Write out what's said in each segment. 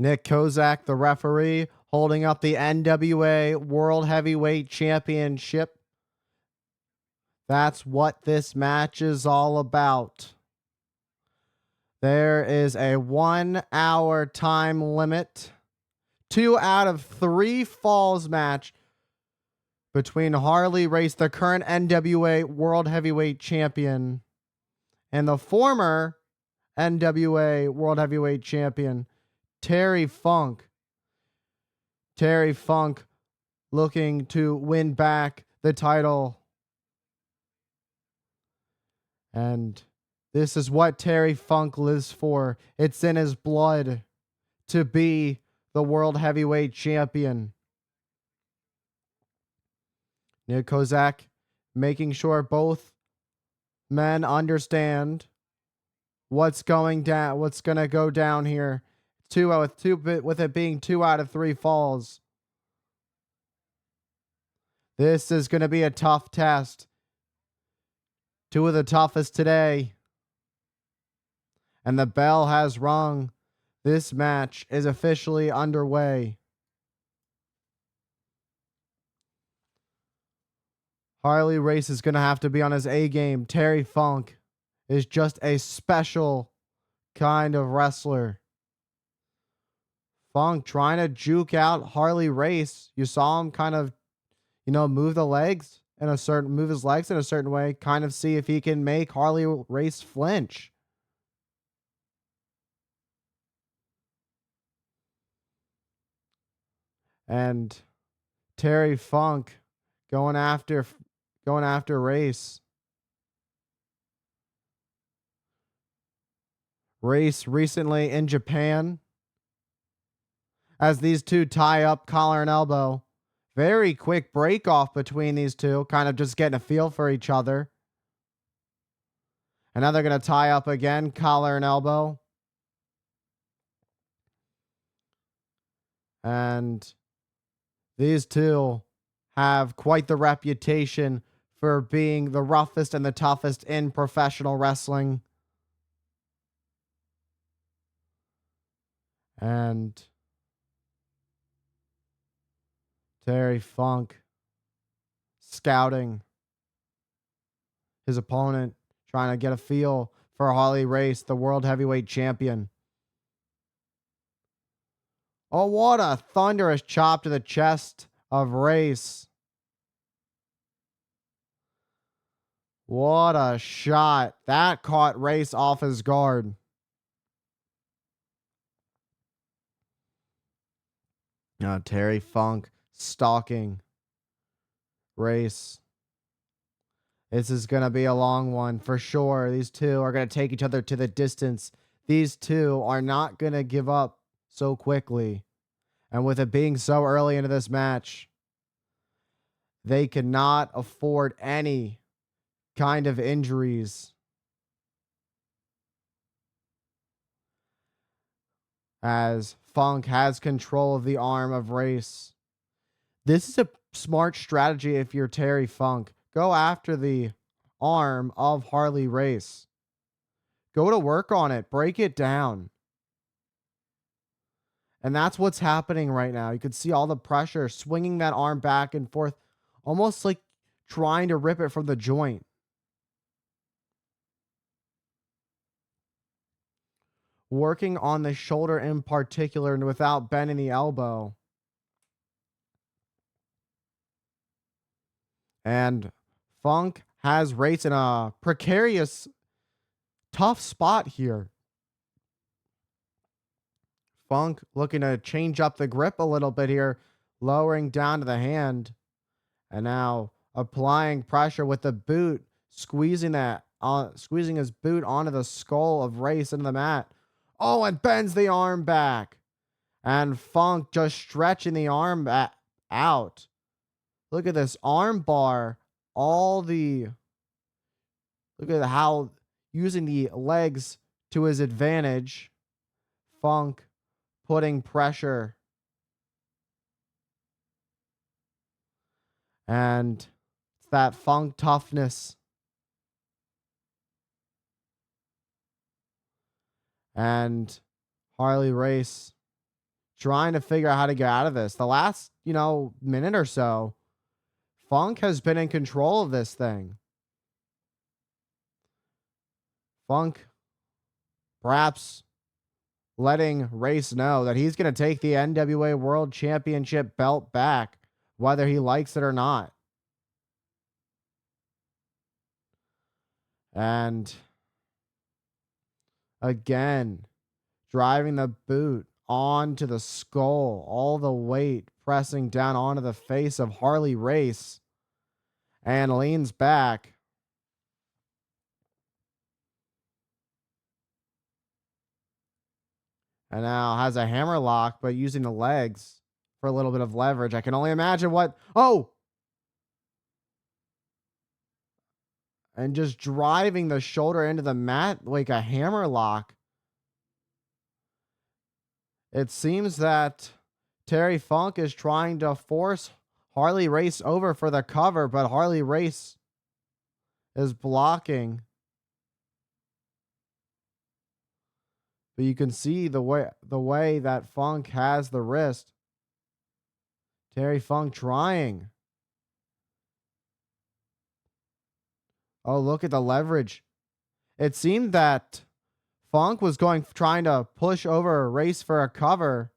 Nick Kozak, the referee, holding up the NWA World Heavyweight Championship. That's what this match is all about. There is a 1 hour time limit. 2 out of 3 falls match between Harley Race, the current NWA World Heavyweight Champion, and the former NWA World Heavyweight Champion, Terry Funk. Terry Funk looking to win back the title. And this is what Terry Funk lives for. It's in his blood to be the World Heavyweight Champion. Nick Kozak making sure both men understand what's going to go down here. With it being 2 out of 3 falls. This is going to be a tough test. 2 of the toughest today. And the bell has rung. This match is officially underway. Harley Race is going to have to be on his A game. Terry Funk is just a special kind of wrestler. Funk trying to juke out Harley Race. You saw him kind of, move his legs in a certain way, kind of see if he can make Harley Race flinch. And Terry Funk going after Race. Race recently in Japan. As these two tie up collar and elbow. Very quick break off between these two, kind of just getting a feel for each other. And now they're going to tie up again, collar and elbow. And these two have quite the reputation for being the roughest and the toughest in professional wrestling. And Terry Funk scouting his opponent, trying to get a feel for Harley Race, the World Heavyweight Champion. Oh, what a thunderous chop to the chest of Race. What a shot. That caught Race off his guard. Now Terry Funk stalking Race. This is going to be a long one for sure. These two are going to take each other to the distance. These two are not going to give up so quickly. And with it being so early into this match, they cannot afford any kind of injuries. As Funk has control of the arm of Race. This is a smart strategy if you're Terry Funk. Go after the arm of Harley Race. Go to work on it. Break it down. And that's what's happening right now. You can see all the pressure, swinging that arm back and forth, almost like trying to rip it from the joint. Working on the shoulder in particular and without bending the elbow. And Funk has Race in a precarious, tough spot here. Funk looking to change up the grip a little bit here, lowering down to the hand. And now applying pressure with the boot, squeezing his boot onto the skull of Race into the mat. Oh, and bends the arm back. And Funk just stretching the arm out. Look at this arm bar. Look at how using the legs to his advantage. Funk putting pressure. And it's that Funk toughness. And Harley Race trying to figure out how to get out of this. The last, minute or so, Funk has been in control of this thing. Funk perhaps letting Race know that he's going to take the NWA World Championship belt back, whether he likes it or not. And again, driving the boot onto the skull, all the weight pressing down onto the face of Harley Race, and leans back. And now has a hammer lock, but using the legs for a little bit of leverage. I can only imagine what. Oh! And just driving the shoulder into the mat like a hammer lock. It seems that Terry Funk is trying to force Harley Race over for the cover, but Harley Race is blocking. But you can see the way that Funk has the wrist. Terry Funk trying. Oh, look at the leverage. It seemed that Funk was trying to push over Race for a cover,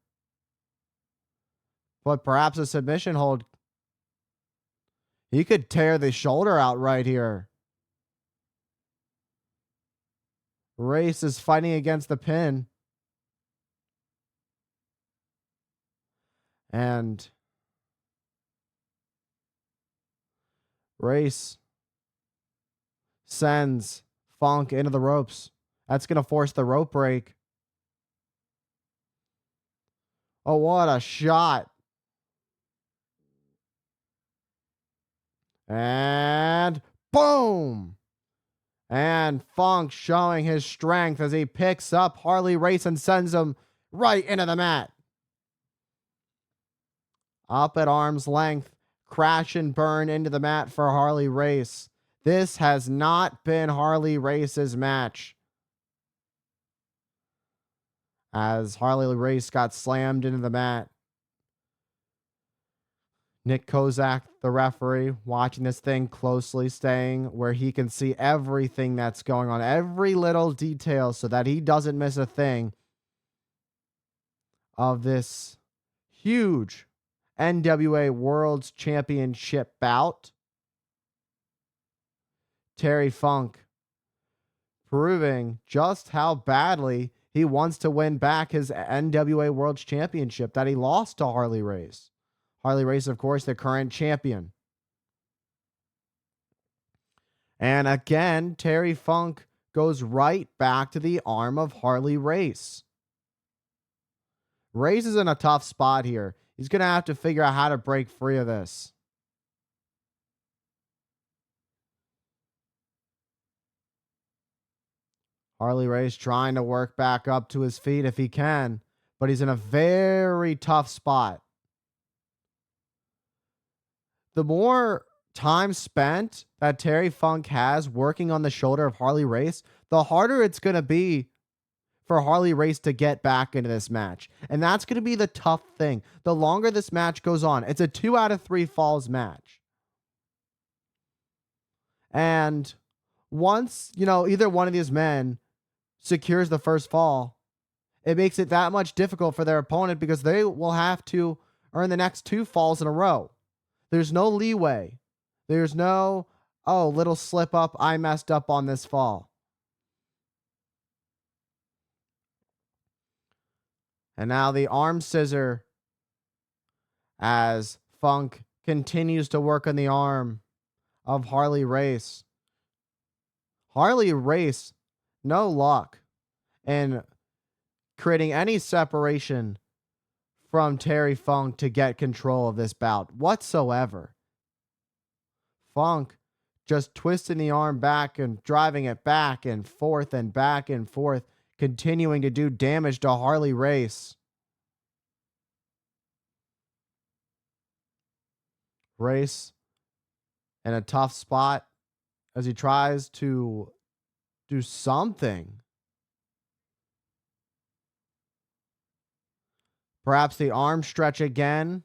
but perhaps a submission hold. He could tear the shoulder out right here. Race is fighting against the pin. And Race sends Funk into the ropes. That's going to force the rope break. Oh, what a shot. And boom. And Funk showing his strength as he picks up Harley Race and sends him right into the mat. Up at arm's length, crash and burn into the mat for Harley Race. This has not been Harley Race's match, as Harley Race got slammed into the mat. Nick Kozak, the referee, watching this thing closely, staying where he can see everything that's going on, every little detail, so that he doesn't miss a thing of this huge NWA World Championship bout. Terry Funk proving just how badly he wants to win back his NWA World Championship that he lost to Harley Race. Harley Race, of course, the current champion. And again, Terry Funk goes right back to the arm of Harley Race. Race is in a tough spot here. He's going to have to figure out how to break free of this. Harley Race trying to work back up to his feet if he can, but he's in a very tough spot. The more time spent that Terry Funk has working on the shoulder of Harley Race, the harder it's going to be for Harley Race to get back into this match. And that's going to be the tough thing. The longer this match goes on, it's a 2 out of 3 falls match. And once, either one of these men secures the first fall, it makes it that much difficult for their opponent because they will have to earn the next 2 falls in a row. There's no leeway. There's no, little slip up. I messed up on this fall. And now the arm scissor as Funk continues to work on the arm of Harley Race. Harley Race, no luck in creating any separation from Terry Funk to get control of this bout whatsoever. Funk just twisting the arm back and driving it back and forth, continuing to do damage to Harley Race. Race in a tough spot as he tries to do something. Perhaps the arm stretch again.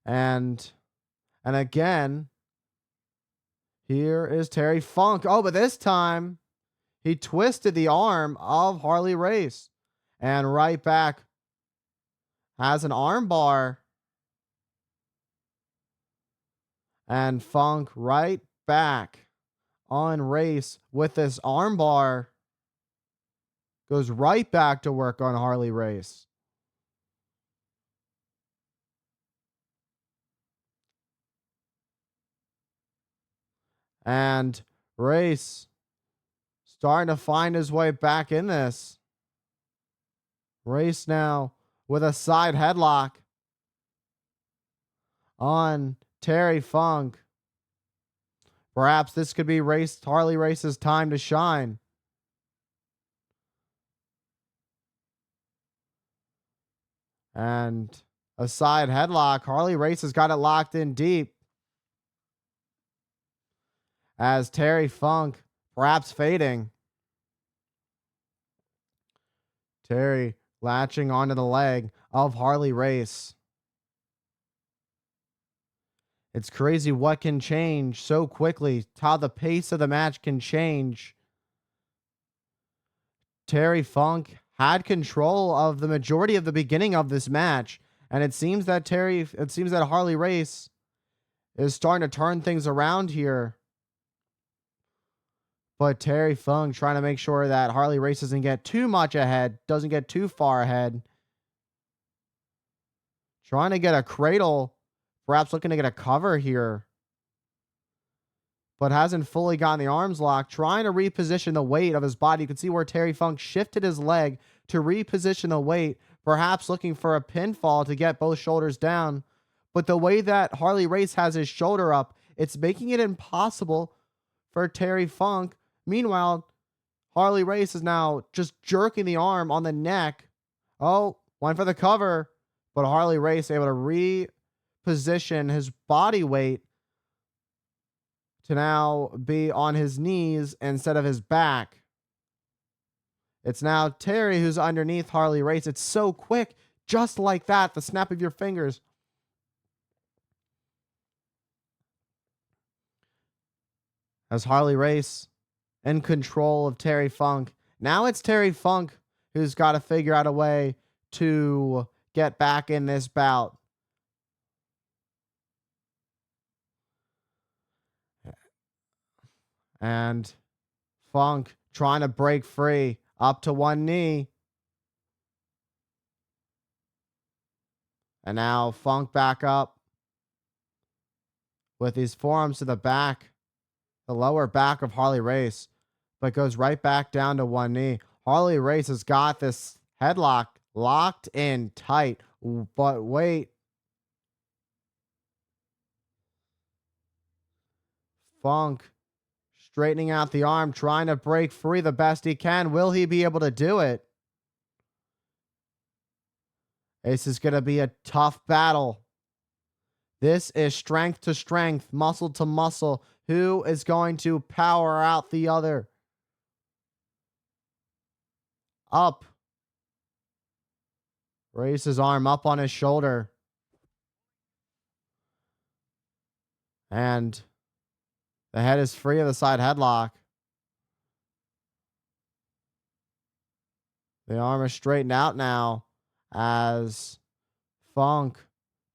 And again, here is Terry Funk. Oh, but this time he twisted the arm of Harley Race. And right back has an arm bar. And Funk right back on Race with this arm bar. Goes right back to work on Harley Race. And Race starting to find his way back in this. Race now with a side headlock on Terry Funk. Perhaps this could be Harley Race's time to shine. And a side headlock. Harley Race has got it locked in deep. As Terry Funk perhaps fading. Terry latching onto the leg of Harley Race. It's crazy what can change so quickly, how the pace of the match can change. Terry Funk had control of the majority of the beginning of this match, and it seems that Harley Race is starting to turn things around here. But Terry Funk trying to make sure that Harley Race doesn't get too much ahead, doesn't get too far ahead. Trying to get a cradle, perhaps looking to get a cover here. But hasn't fully gotten the arms locked. Trying to reposition the weight of his body. You can see where Terry Funk shifted his leg to reposition the weight. Perhaps looking for a pinfall to get both shoulders down. But the way that Harley Race has his shoulder up, it's making it impossible for Terry Funk. Meanwhile, Harley Race is now just jerking the arm on the neck. Oh, went for the cover. But Harley Race able to reposition his body weight to now be on his knees instead of his back. It's now Terry who's underneath Harley Race. It's so quick, just like that, the snap of your fingers. As Harley Race in control of Terry Funk. Now it's Terry Funk who's got to figure out a way to get back in this bout. And Funk trying to break free up to one knee. And now Funk back up with his forearms to the back, the lower back of Harley Race, but goes right back down to one knee. Harley Race has got this headlock locked in tight, but wait. Funk straightening out the arm, trying to break free the best he can. Will he be able to do it? This is going to be a tough battle. This is strength to strength, muscle to muscle. Who is going to power out the other? Up. Raise his arm up on his shoulder. And the head is free of the side headlock. The arm is straightened out now as Funk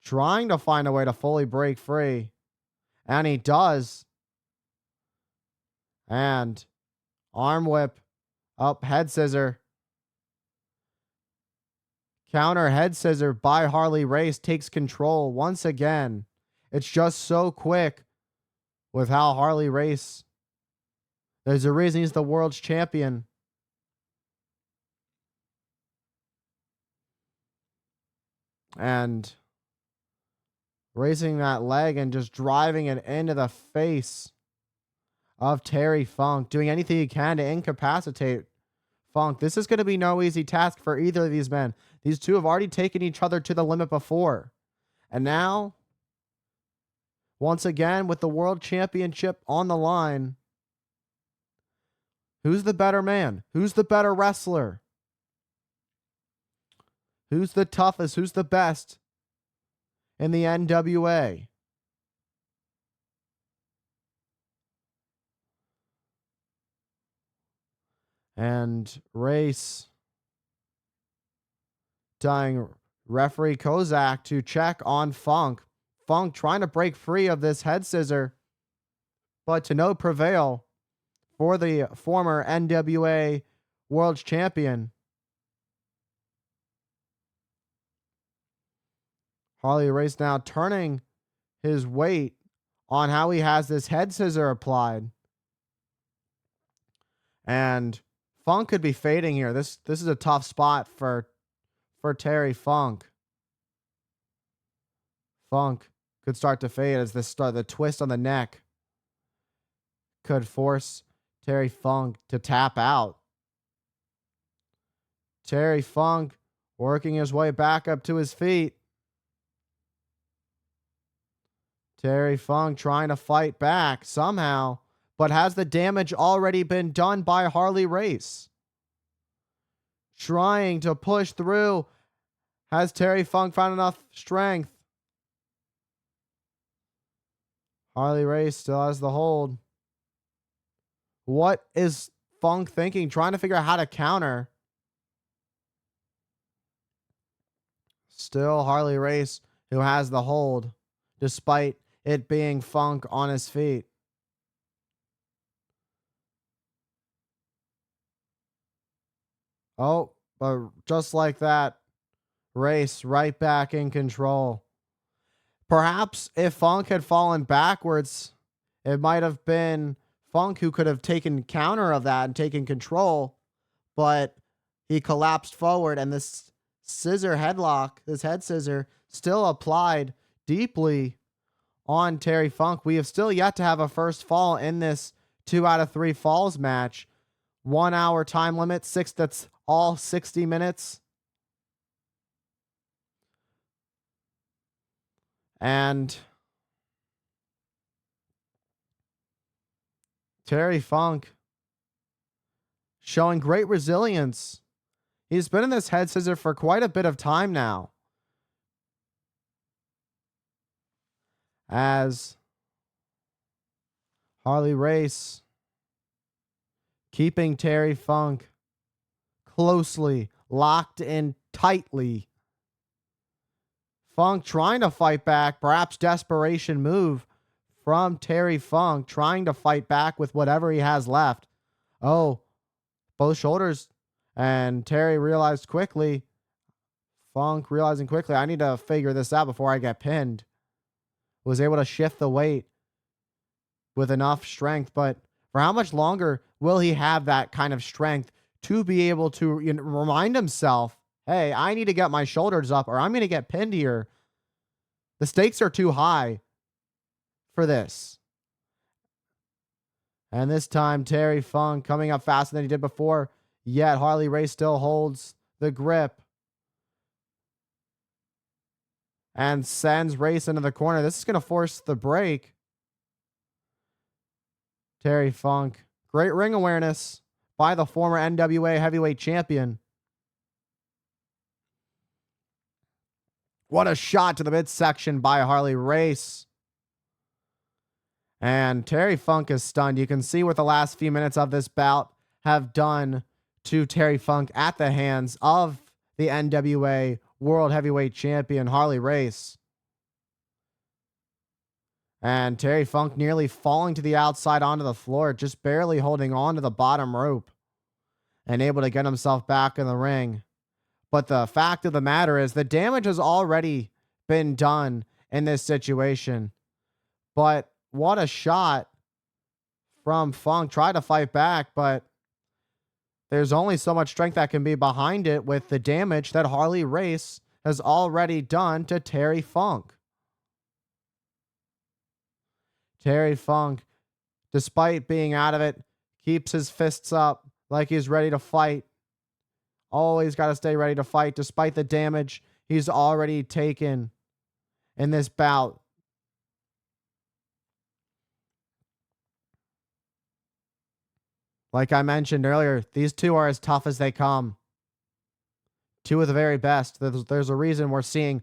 trying to find a way to fully break free. And he does. And arm whip up, head scissor. Counter head scissor by Harley Race takes control once again. It's just so quick with how Harley Race. There's a reason he's the world's champion. And raising that leg and just driving it into the face of Terry Funk, doing anything he can to incapacitate Funk. This is going to be no easy task for either of these men. These two have already taken each other to the limit before. And now, once again, with the world championship on the line, Who's the better man? Who's the better wrestler? Who's the toughest? Who's the best in the NWA? And Race telling referee Kozak to check on Funk. Funk trying to break free of this head scissor, but to no prevail for the former NWA World Champion. Harley Race now turning his weight on how he has this head scissor applied. And Funk could be fading here. This is a tough spot for Terry Funk. Funk could start to fade as the twist on the neck could force Terry Funk to tap out. Terry Funk working his way back up to his feet. Terry Funk trying to fight back somehow, but has the damage already been done by Harley Race? Trying to push through. Has Terry Funk found enough strength? Harley Race still has the hold. What is Funk thinking? Trying to figure out how to counter. Still Harley Race who has the hold, despite it being Funk on his feet. Oh, but just like that, Race right back in control. Perhaps if Funk had fallen backwards, it might have been Funk who could have taken counter of that and taken control, but he collapsed forward and this scissor headlock, this head scissor, still applied deeply on Terry Funk. We have still yet to have a first fall in this 2 out of 3 falls match. 1 hour time limit, that's all 60 minutes. And Terry Funk showing great resilience. He's been in this head scissor for quite a bit of time now. As Harley Race keeping Terry Funk closely locked in tightly. Funk trying to fight back, perhaps desperation move from Terry Funk, trying to fight back with whatever he has left. Oh, both shoulders. And Terry realized quickly, Funk realizing quickly, I need to figure this out before I get pinned. Was able to shift the weight with enough strength, but for how much longer will he have that kind of strength to be able to remind himself, hey, I need to get my shoulders up or I'm going to get pinned here. The stakes are too high for this. And this time, Terry Funk coming up faster than he did before, yet Harley Race still holds the grip and sends Race into the corner. This is going to force the break. Terry Funk, great ring awareness by the former NWA heavyweight champion. What a shot to the midsection by Harley Race. And Terry Funk is stunned. You can see what the last few minutes of this bout have done to Terry Funk at the hands of the NWA World Heavyweight Champion Harley Race. And Terry Funk nearly falling to the outside onto the floor, just barely holding on to the bottom rope and able to get himself back in the ring. But the fact of the matter is the damage has already been done in this situation. But what a shot from Funk. Tried to fight back, but there's only so much strength that can be behind it with the damage that Harley Race has already done to Terry Funk. Terry Funk, despite being out of it, keeps his fists up like he's ready to fight. Always got to stay ready to fight despite the damage he's already taken in this bout. Like I mentioned earlier, these two are as tough as they come. Two of the very best. There's a reason we're seeing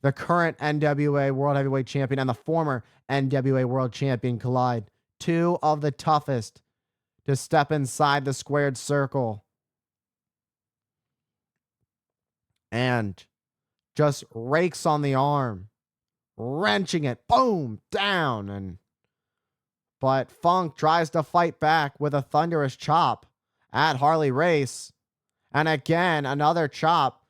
the current NWA World Heavyweight Champion and the former NWA World Champion collide. Two of the toughest to step inside the squared circle. And just rakes on the arm, wrenching it, boom, down. But Funk tries to fight back with a thunderous chop at Harley Race. And again, another chop.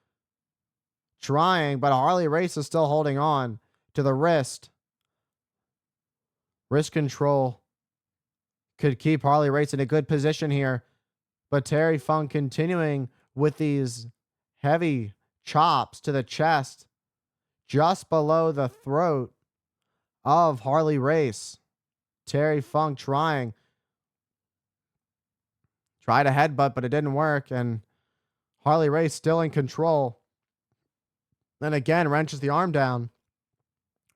Trying, but Harley Race is still holding on to the wrist. Wrist control could keep Harley Race in a good position here. But Terry Funk continuing with these heavy chops to the chest just below the throat of Harley Race. Terry Funk tried a headbutt, but it didn't work. And Harley Race still in control. Then again, wrenches the arm down.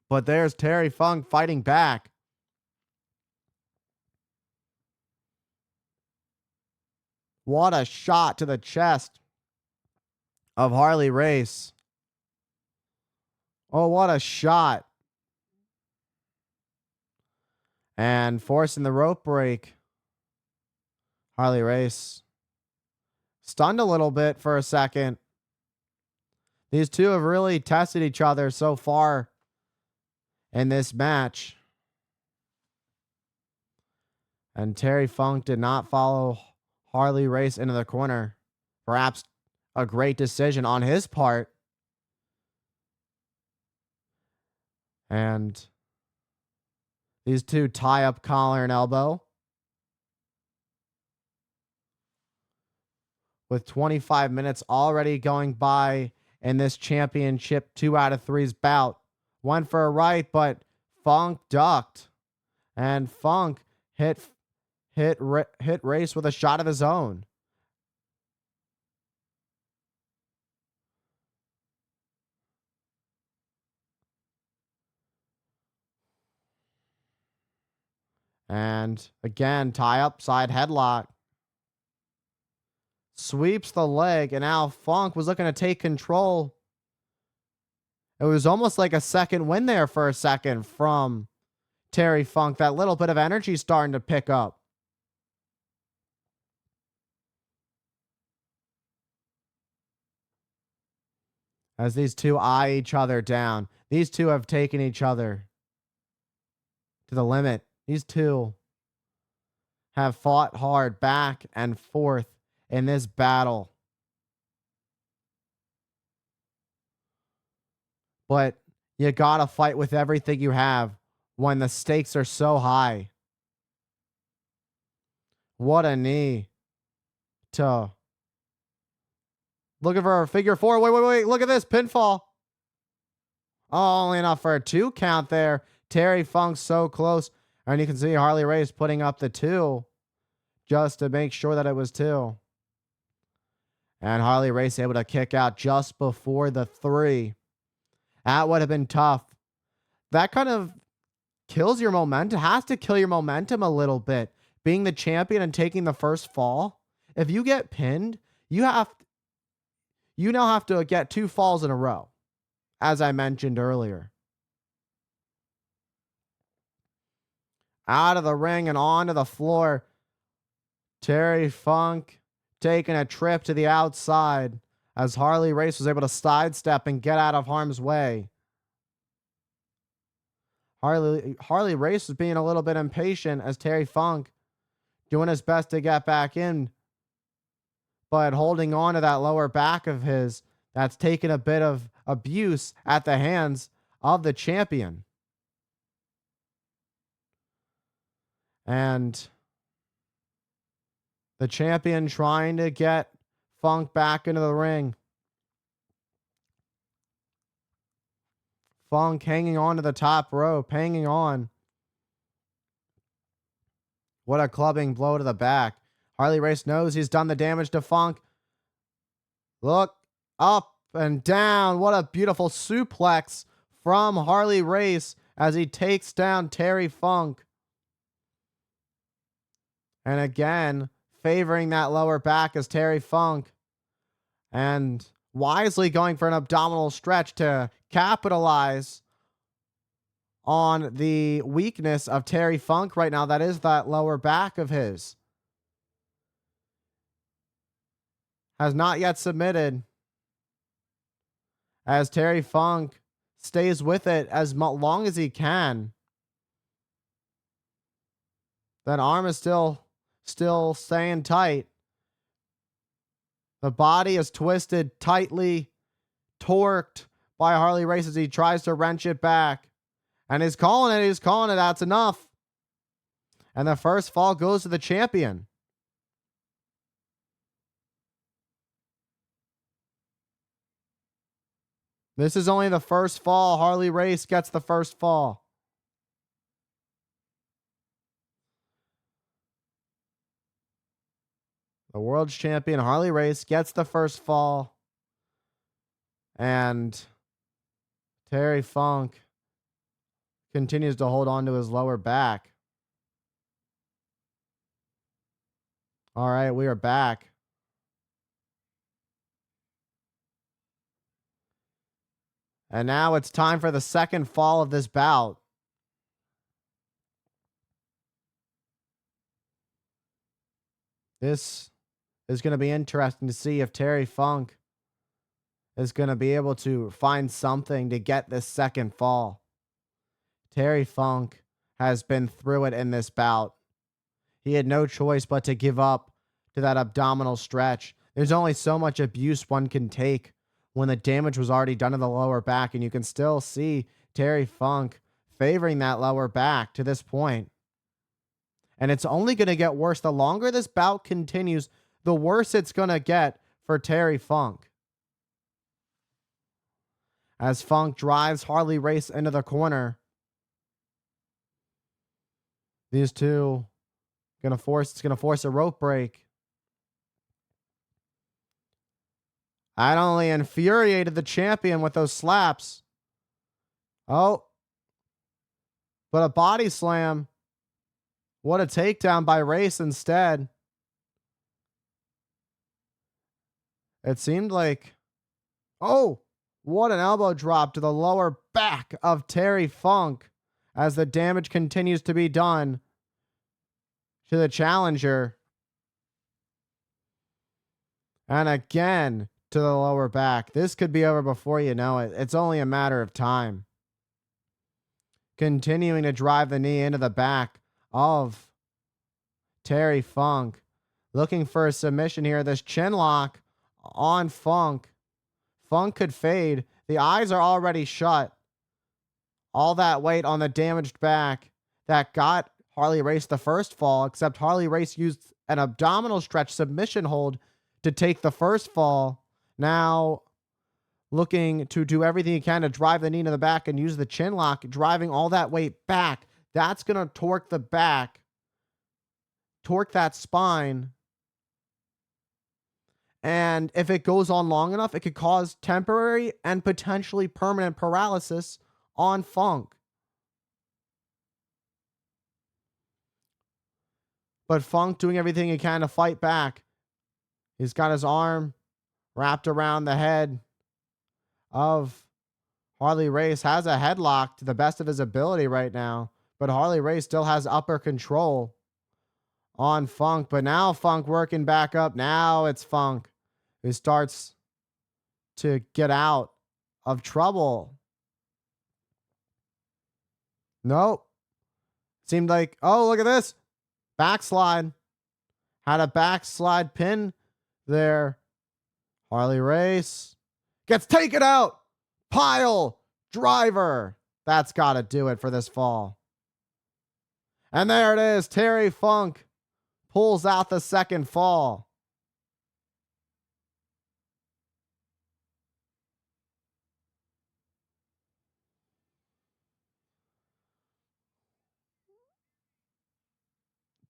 But there's Terry Funk fighting back. What a shot to the chest of Harley Race. Oh, what a shot. And forcing the rope break. Harley Race stunned a little bit for a second. These two have really tested each other so far in this match. And Terry Funk did not follow Harley Race into the corner. Perhaps a great decision on his part. And these two tie up collar and elbow. With 25 minutes already going by in this championship 2 out of 3's bout. Went for a right, but Funk ducked. And Funk hit Race with a shot of his own. And again, tie up side headlock. Sweeps the leg, and now Funk was looking to take control. It was almost like a second win there for a second from Terry Funk. That little bit of energy starting to pick up. As these two eye each other down. These two have taken each other to the limit. These two have fought hard back and forth in this battle. But you gotta fight with everything you have when the stakes are so high. What a knee to... Looking for a figure four. Wait. Look at this. Pinfall. Oh, only enough for a 2 count there. Terry Funk so close. And you can see Harley Race putting up the 2 just to make sure that it was 2. And Harley Race able to kick out just before the 3. That would have been tough. That kind of kills your momentum. Has to kill your momentum a little bit. Being the champion and taking the first fall. If you get pinned, you now have to get 2 falls in a row. As I mentioned earlier. Out of the ring and onto the floor. Terry Funk taking a trip to the outside as Harley Race was able to sidestep and get out of harm's way. Harley Race was being a little bit impatient as Terry Funk doing his best to get back in, but holding on to that lower back of his that's taken a bit of abuse at the hands of the champion. And the champion trying to get Funk back into the ring. Funk hanging on to the top rope, hanging on. What a clubbing blow to the back. Harley Race knows he's done the damage to Funk. Look up and down. What a beautiful suplex from Harley Race as he takes down Terry Funk. And again, favoring that lower back as Terry Funk, and wisely going for an abdominal stretch to capitalize on the weakness of Terry Funk right now. That is that lower back of his. Has not yet submitted, as Terry Funk stays with it as long as he can. That arm is still staying tight. The body is twisted, tightly torqued by Harley Race as he tries to wrench it back. And he's calling it. That's enough. And the first fall goes to the champion. This is only the first fall. Harley Race gets the first fall. The world's champion, Harley Race, gets the first fall. And Terry Funk continues to hold on to his lower back. All right, we are back. And now it's time for the second fall of this bout. This is going to be interesting to see if Terry Funk is going to be able to find something to get this second fall. Terry Funk has been through it in this bout. He had no choice but to give up to that abdominal stretch. There's only so much abuse one can take when the damage was already done to the lower back, and you can still see Terry Funk favoring that lower back to this point. And it's only going to get worse. The longer this bout continues, the worse it's going to get for Terry Funk. As Funk drives Harley Race into the corner. These two it's going to force a rope break. That only infuriated the champion with those slaps. Oh. But a body slam. What a takedown by Race instead. It seemed like, oh, what an elbow drop to the lower back of Terry Funk as the damage continues to be done to the challenger. And again to the lower back. This could be over before you know it. It's only a matter of time. Continuing to drive the knee into the back of Terry Funk. Looking for a submission here. This chin lock on Funk. Funk could fade. The eyes are already shut. All that weight on the damaged back that got Harley Race the first fall, except Harley Race used an abdominal stretch submission hold to take the first fall. Now looking to do everything he can to drive the knee to the back and use the chin lock, driving all that weight back. That's going to torque the back, torque that spine. And if it goes on long enough, it could cause temporary and potentially permanent paralysis on Funk. But Funk doing everything he can to fight back. He's got his arm wrapped around the head of Harley Race. Has a headlock to the best of his ability right now. But Harley Race still has upper control on Funk. But now Funk working back up. Now it's Funk who starts to get out of trouble. Nope. Seemed like, oh, look at this. Backslide. Had a backslide pin there. Harley Race gets taken out. Pile driver. That's got to do it for this fall. And there it is. Terry Funk pulls out the second fall.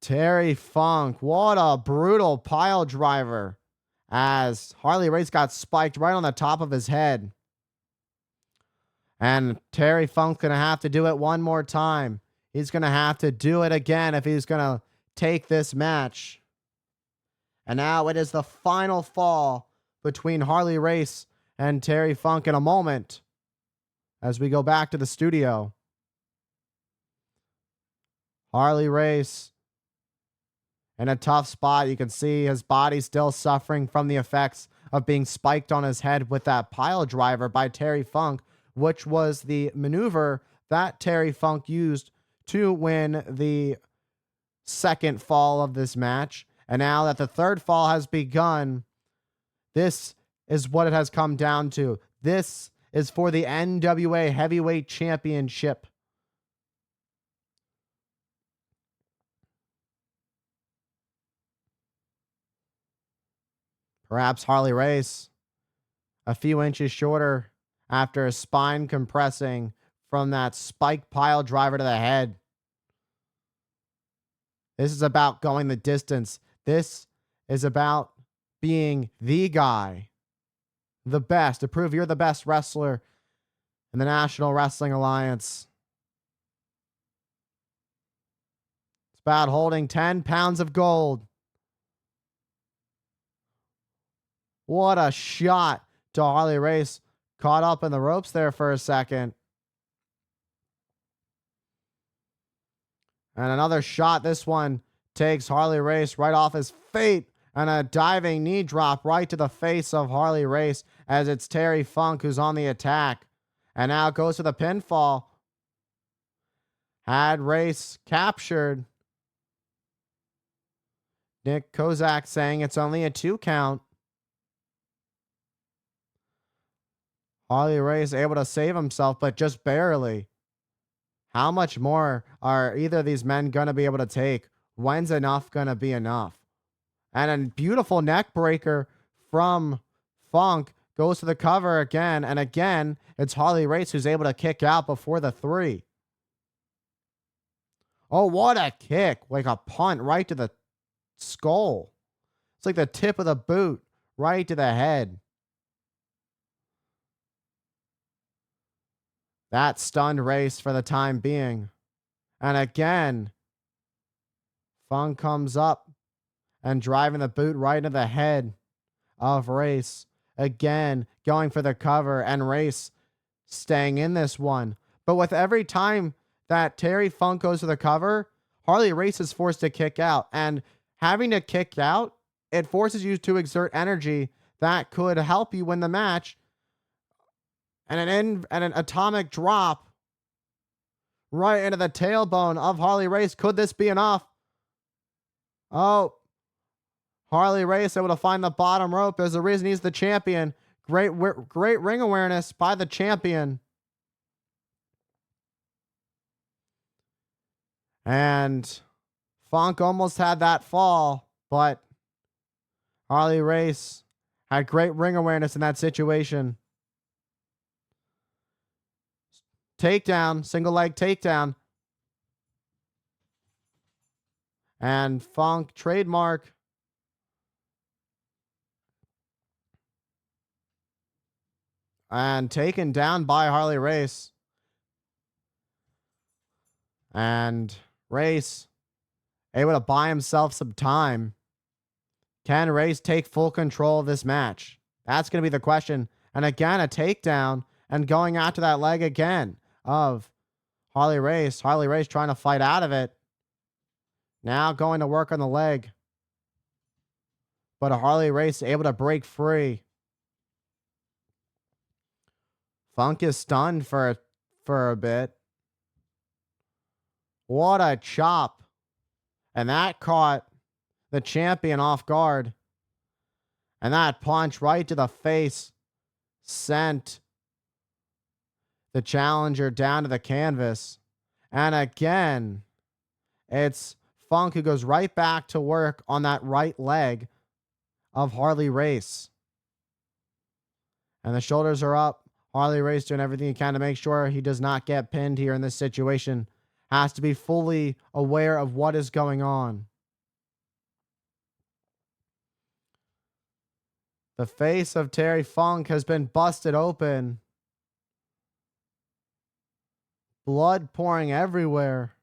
Terry Funk, what a brutal pile driver as Harley Race got spiked right on the top of his head. And Terry Funk's going to have to do it one more time. He's going to have to do it again if he's going to take this match. And now it is the final fall between Harley Race and Terry Funk in a moment as we go back to the studio. Harley Race in a tough spot. You can see his body still suffering from the effects of being spiked on his head with that pile driver by Terry Funk, which was the maneuver that Terry Funk used to win the second fall of this match. And now that the third fall has begun, this is what it has come down to. This is for the NWA Heavyweight Championship. Perhaps Harley Race, a few inches shorter after a spine compressing from that spike pile driver to the head. This is about going the distance. This is about being the guy, the best, to prove you're the best wrestler in the National Wrestling Alliance. It's about holding 10 pounds of gold. What a shot to Harley Race. Caught up in the ropes there for a second. And another shot. This one takes Harley Race right off his feet. And a diving knee drop right to the face of Harley Race as it's Terry Funk who's on the attack. And now goes to the pinfall. Had Race captured. Nick Kozak saying it's only a 2 count. Harley Race able to save himself, but just barely. How much more are either of these men going to be able to take? When's enough going to be enough? And a beautiful neck breaker from Funk goes to the cover again. And again, it's Harley Race who's able to kick out before the 3. Oh, what a kick. Like a punt right to the skull. It's like the tip of the boot right to the head. That stunned Race for the time being. And again, Funk comes up and driving the boot right into the head of Race. Again, going for the cover and Race staying in this one. But with every time that Terry Funk goes for the cover, Harley Race is forced to kick out. And having to kick out, it forces you to exert energy that could help you win the match. And an atomic drop right into the tailbone of Harley Race. Could this be enough? Oh, Harley Race able to find the bottom rope. There's a reason he's the champion. Great ring awareness by the champion. And Funk almost had that fall, but Harley Race had great ring awareness in that situation. Takedown, single leg takedown. And Funk trademark. And taken down by Harley Race. And Race able to buy himself some time. Can Race take full control of this match? That's going to be the question. And again, a takedown and going after that leg again of Harley Race. Harley Race trying to fight out of it. Now going to work on the leg. But Harley Race able to break free. Funk is stunned for a bit. What a chop. And that caught the champion off guard. And that punch right to the face sent the challenger down to the canvas. And again, it's Funk who goes right back to work on that right leg of Harley Race. And the shoulders are up. Harley Race doing everything he can to make sure he does not get pinned here in this situation. Has to be fully aware of what is going on. The face of Terry Funk has been busted open. Blood pouring everywhere.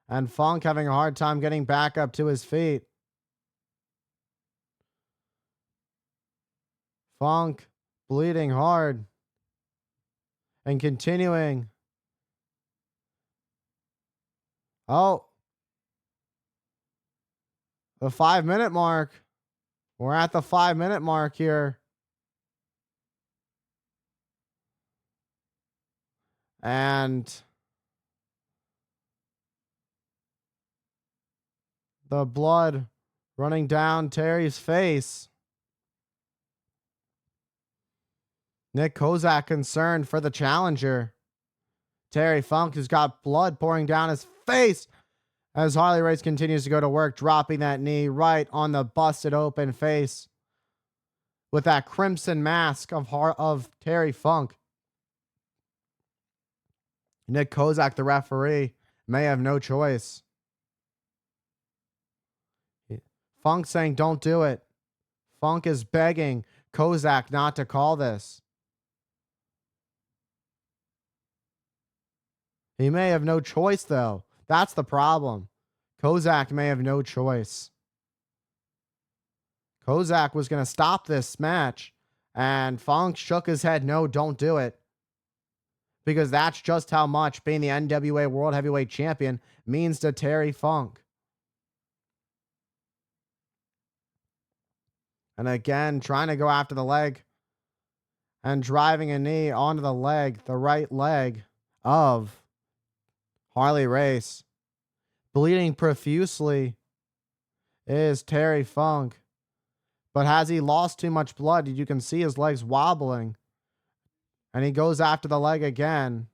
And Funk having a hard time getting back up to his feet. Funk bleeding hard and continuing. Oh, the 5-minute mark. We're at the 5-minute mark here. And the blood running down Terry's face. Nick Kozak concerned for the challenger. Terry Funk has got blood pouring down his face as Harley Race continues to go to work, dropping that knee right on the busted open face with that crimson mask of Terry Funk. Nick Kozak, the referee, may have no choice. Funk saying, don't do it. Funk is begging Kozak not to call this. He may have no choice, though. That's the problem. Kozak may have no choice. Kozak was going to stop this match, and Funk shook his head, no, don't do it. Because that's just how much being the NWA World Heavyweight Champion means to Terry Funk. And again, trying to go after the leg and driving a knee onto the leg, the right leg of Harley Race. Bleeding profusely is Terry Funk. But has he lost too much blood? You can see his legs wobbling. And he goes after the leg again.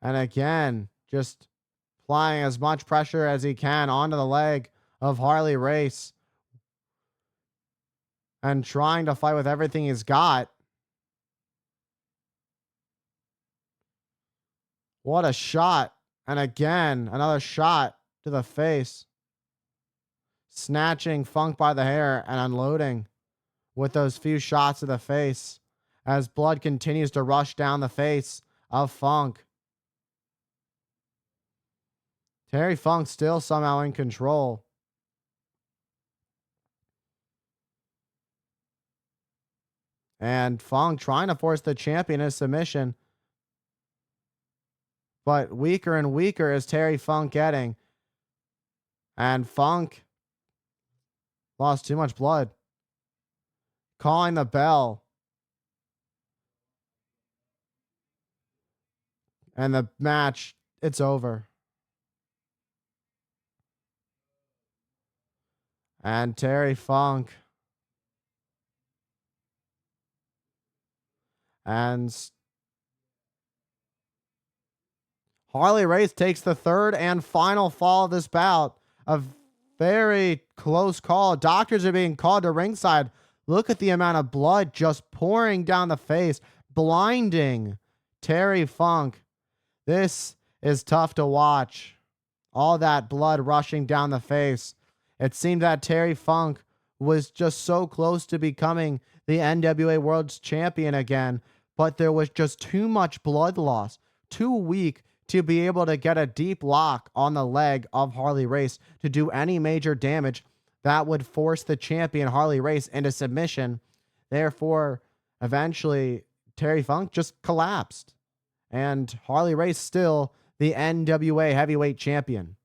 And again, just applying as much pressure as he can onto the leg of Harley Race. And trying to fight with everything he's got. What a shot. And again, another shot to the face. Snatching Funk by the hair and unloading with those few shots to the face as blood continues to rush down the face of Funk. Terry Funk still somehow in control. And Funk trying to force the champion into submission. But weaker and weaker is Terry Funk getting. And Funk lost too much blood. Calling the bell. And the match, it's over. And Terry Funk and Harley Race takes the third and final fall of this bout. A very close call. Doctors are being called to ringside. Look at the amount of blood just pouring down the face, blinding Terry Funk. This is tough to watch. All that blood rushing down the face. It seemed that Terry Funk was just so close to becoming the NWA World Champion again, but there was just too much blood loss, too weak to be able to get a deep lock on the leg of Harley Race to do any major damage that would force the champion Harley Race into submission. Therefore, eventually, Terry Funk just collapsed. And Harley Race still the NWA Heavyweight Champion.